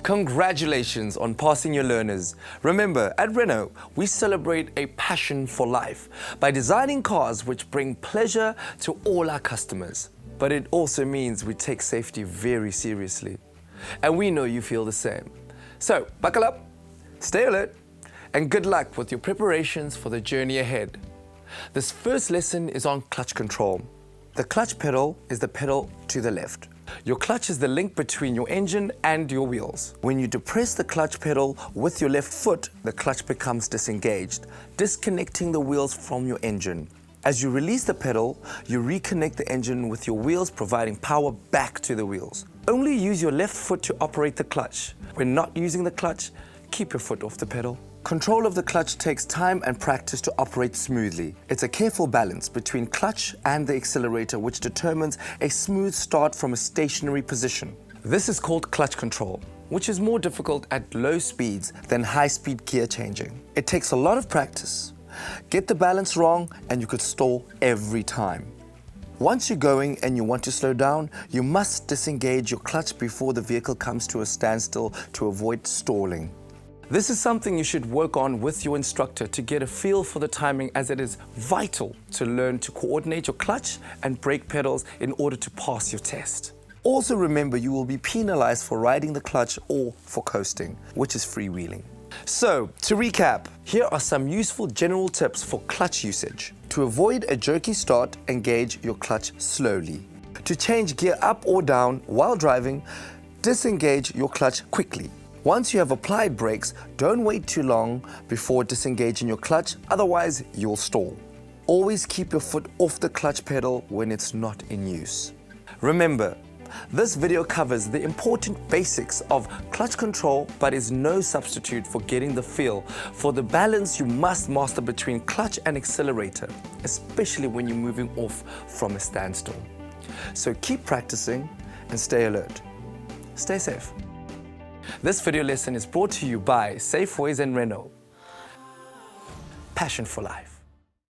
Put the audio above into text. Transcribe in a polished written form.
Congratulations on passing your learners. Remember, at Renault, we celebrate a passion for life by designing cars which bring pleasure to all our customers. But it also means we take safety very seriously. And we know you feel the same. So, buckle up, stay alert, and good luck with your preparations for the journey ahead. This first lesson is on clutch control. The clutch pedal is the pedal to the left. Your clutch is the link between your engine and your wheels. When you depress the clutch pedal with your left foot, the clutch becomes disengaged, disconnecting the wheels from your engine. As you release the pedal, you reconnect the engine with your wheels, providing power back to the wheels. Only use your left foot to operate the clutch. When not using the clutch, keep your foot off the pedal. Control of the clutch takes time and practice to operate smoothly. It's a careful balance between clutch and the accelerator which determines a smooth start from a stationary position. This is called clutch control, which is more difficult at low speeds than high-speed gear changing. It takes a lot of practice. Get the balance wrong and you could stall every time. Once you're going and you want to slow down, you must disengage your clutch before the vehicle comes to a standstill to avoid stalling. This is something you should work on with your instructor to get a feel for the timing, as it is vital to learn to coordinate your clutch and brake pedals in order to pass your test. Also remember, you will be penalized for riding the clutch or for coasting, which is freewheeling. So, to recap, here are some useful general tips for clutch usage. To avoid a jerky start, engage your clutch slowly. To change gear up or down while driving, disengage your clutch quickly. Once you have applied brakes, don't wait too long before disengaging your clutch, otherwise you'll stall. Always keep your foot off the clutch pedal when it's not in use. Remember, this video covers the important basics of clutch control but is no substitute for getting the feel for the balance you must master between clutch and accelerator, especially when you're moving off from a standstill. So keep practicing and stay alert. Stay safe. This video lesson is brought to you by Safeways and Renault. Passion for life.